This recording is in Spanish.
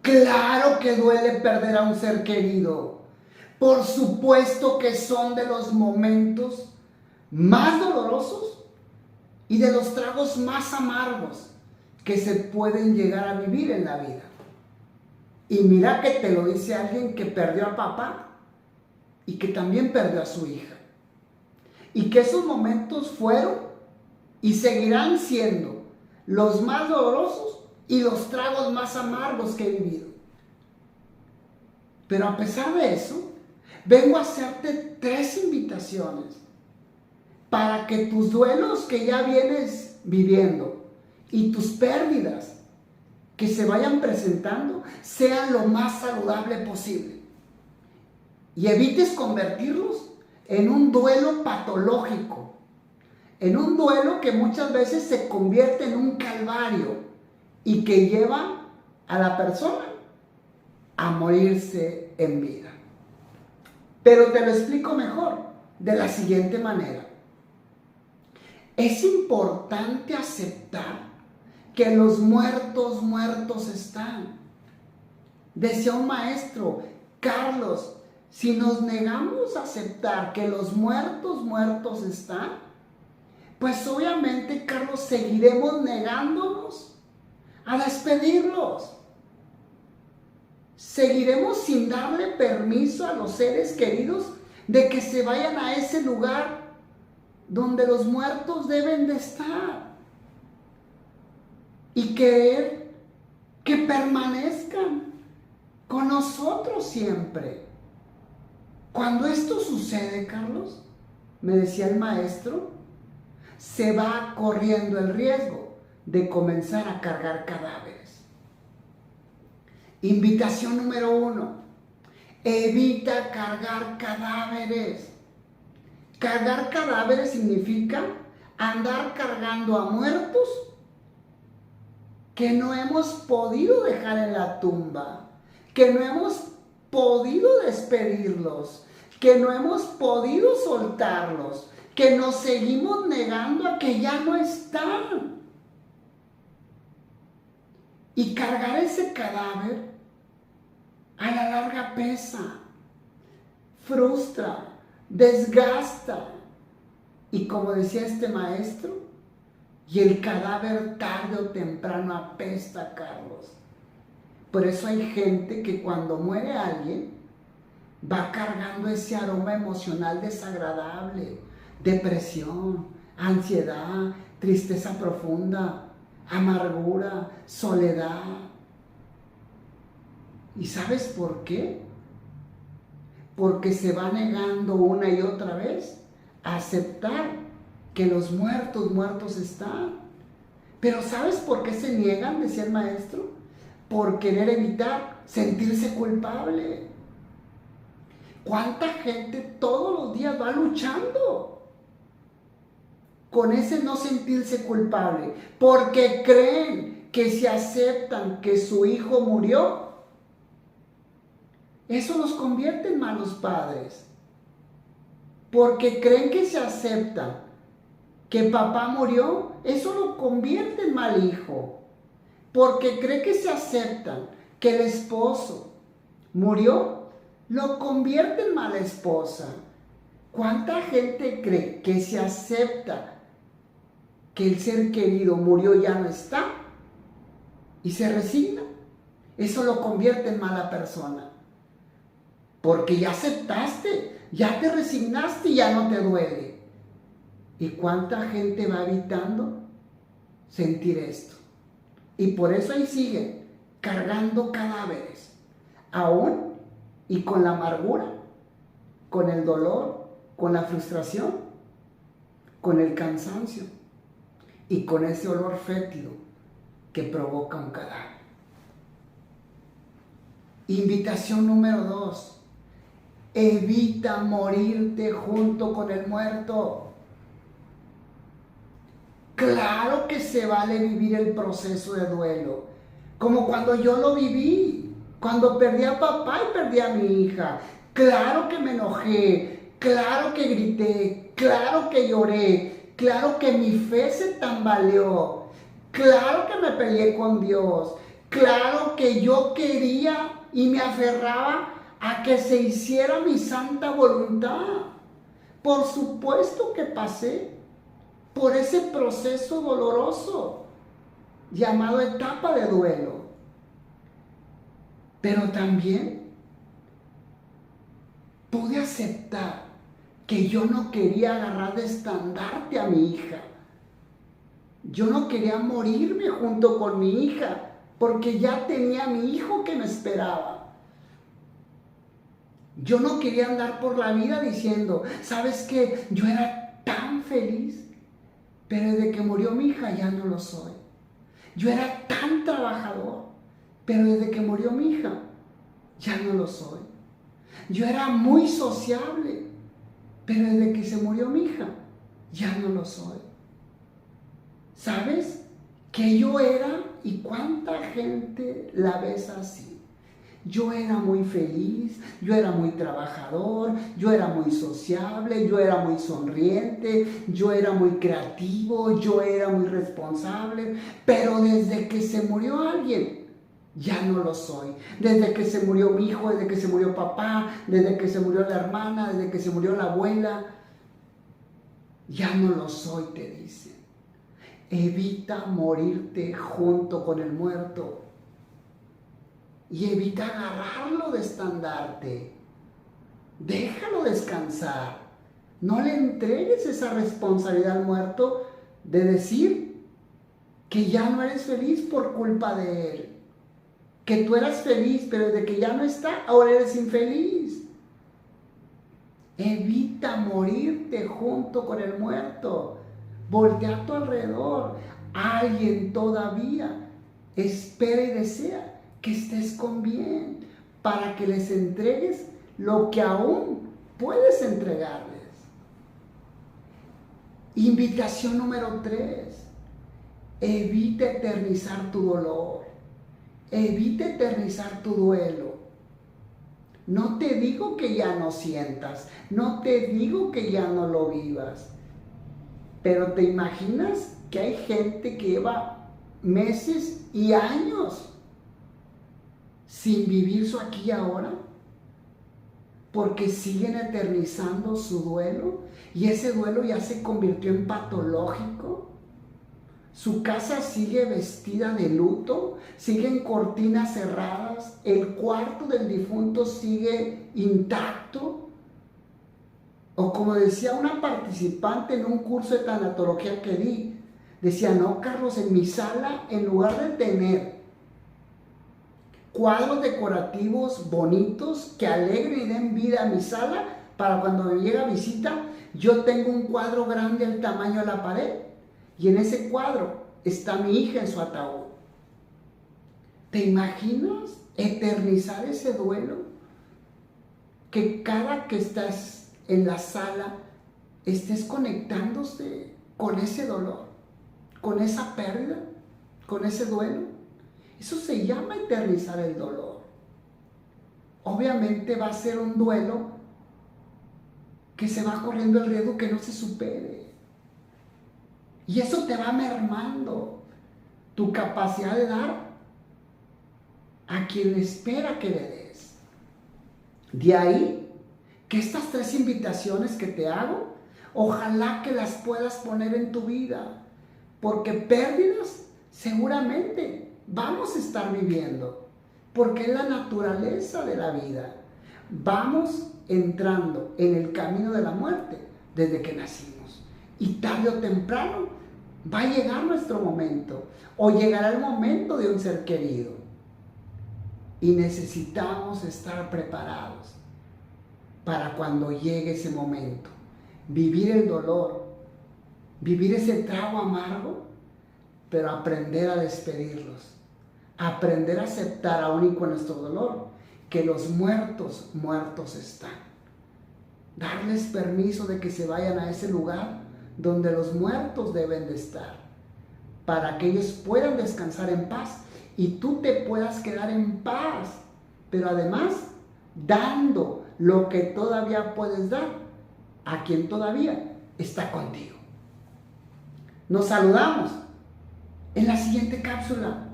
Claro que duele perder a un ser querido. Por supuesto que son de los momentos más dolorosos y de los tragos más amargos que se pueden llegar a vivir en la vida. Y mira que te lo dice alguien que perdió a papá y que también perdió a su hija. Y que esos momentos fueron y seguirán siendo los más dolorosos y los tragos más amargos que he vivido. Pero a pesar de eso, vengo a hacerte 3 invitaciones para que tus duelos que ya vienes viviendo y tus pérdidas que se vayan presentando sean lo más saludable posible. Y evites convertirlos en un duelo patológico, en un duelo que muchas veces se convierte en un calvario y que lleva a la persona a morirse en vida. Pero te lo explico mejor, de la siguiente manera. Es importante aceptar que los muertos están. Decía un maestro, Carlos, si nos negamos a aceptar que los muertos están, pues obviamente, Carlos, seguiremos negándonos a despedirlos. Seguiremos sin darle permiso a los seres queridos de que se vayan a ese lugar donde los muertos deben de estar. Y querer que permanezcan con nosotros siempre. Cuando esto sucede, Carlos, me decía el maestro, se va corriendo el riesgo de comenzar a cargar cadáveres. Invitación número 1, evita cargar cadáveres. Cargar cadáveres significa andar cargando a muertos que no hemos podido dejar en la tumba, que no hemos podido despedirlos, que no hemos podido soltarlos, que nos seguimos negando a que ya no están. Y cargar ese cadáver a la larga pesa, frustra, desgasta. Y como decía este maestro, y el cadáver tarde o temprano apesta, Carlos. Por eso hay gente que cuando muere alguien va cargando ese aroma emocional desagradable, depresión, ansiedad, tristeza profunda, amargura, soledad. ¿Y sabes por qué? Porque se va negando una y otra vez a aceptar que los muertos están. Pero ¿sabes por qué se niegan? Decía el maestro. Por querer evitar sentirse culpable. ¿Cuánta gente todos los días va luchando con ese no sentirse culpable? Porque creen que si aceptan que su hijo murió, eso los convierte en malos padres. Porque creen que si aceptan que papá murió, eso lo convierte en mal hijo. Porque cree que si aceptan que el esposo murió, lo convierte en mala esposa. ¿Cuánta gente cree que si acepta que el ser querido murió ya no está y se resigna? Eso lo convierte en mala persona. Porque ya aceptaste, ya te resignaste y ya no te duele. ¿Y cuánta gente va evitando sentir esto? Y por eso ahí siguen cargando cadáveres, aún y con la amargura, con el dolor, con la frustración, con el cansancio y con ese olor fétido que provoca un cadáver. Invitación número 2. Evita morirte junto con el muerto. Claro que se vale vivir el proceso de duelo, como cuando yo lo viví, cuando perdí a papá y perdí a mi hija. Claro que me enojé, claro que grité, claro que lloré, claro que mi fe se tambaleó, claro que me peleé con Dios, Claro que yo quería y me aferraba a que se hiciera mi santa voluntad. Por supuesto que pasé por ese proceso doloroso llamado etapa de duelo. Pero también pude aceptar que yo no quería agarrar de estandarte a mi hija. Yo no quería morirme junto con mi hija, porque ya tenía a mi hijo que me esperaba. Yo no quería andar por la vida diciendo, ¿sabes qué? Yo era tan feliz, pero desde que murió mi hija ya no lo soy. Yo era tan trabajador, pero desde que murió mi hija ya no lo soy. Yo era muy sociable, pero desde que se murió mi hija ya no lo soy. ¿Sabes? Que yo era, y cuánta gente la ves así. Yo era muy feliz, yo era muy trabajador, yo era muy sociable, yo era muy sonriente, yo era muy creativo, yo era muy responsable, pero desde que se murió alguien, ya no lo soy. Desde que se murió mi hijo, desde que se murió papá, desde que se murió la hermana, desde que se murió la abuela, ya no lo soy, te dicen. Evita morirte junto con el muerto. Y evita agarrarlo de estandarte. Déjalo descansar. No le entregues esa responsabilidad al muerto de decir que ya no eres feliz por culpa de él. Que tú eras feliz, pero desde que ya no está, ahora eres infeliz. Evita morirte junto con el muerto. Voltea a tu alrededor. Alguien todavía espera y desea que estés con bien, para que les entregues lo que aún puedes entregarles. Invitación número 3. Evita eternizar tu dolor. Evita eternizar tu duelo. No te digo que ya no sientas, no te digo que ya no lo vivas, pero ¿te imaginas que hay gente que lleva meses y años sin vivir su aquí y ahora? Porque siguen eternizando su duelo y ese duelo ya se convirtió en patológico. Su casa sigue vestida de luto, siguen cortinas cerradas, el cuarto del difunto sigue intacto. O como decía una participante en un curso de tanatología que di, decía, no, Carlos, en mi sala, en lugar de tener cuadros decorativos bonitos que alegren y den vida a mi sala, para cuando me llega visita, yo tengo un cuadro grande al tamaño de la pared, y en ese cuadro está mi hija en su ataúd. ¿Te imaginas eternizar ese duelo? Que cada que estás en la sala estés conectándose con ese dolor, con esa pérdida, con ese duelo. Eso se llama eternizar el dolor. Obviamente va a ser un duelo que se va corriendo el riesgo que no se supere. Y eso te va mermando tu capacidad de dar a quien espera que le des. De ahí que estas 3 invitaciones que te hago, ojalá que las puedas poner en tu vida, porque pérdidas seguramente vamos a estar viviendo, porque es la naturaleza de la vida. Vamos entrando en el camino de la muerte desde que nacimos, y tarde o temprano va a llegar nuestro momento, o llegará el momento de un ser querido, y necesitamos estar preparados para cuando llegue ese momento, vivir el dolor, vivir ese trago amargo, pero aprender a despedirlos, aprender a aceptar aún y con nuestro dolor, que los muertos, muertos están. Darles permiso de que se vayan a ese lugar donde los muertos deben de estar, para que ellos puedan descansar en paz y tú te puedas quedar en paz, pero además dando lo que todavía puedes dar a quien todavía está contigo. Nos saludamos en la siguiente cápsula.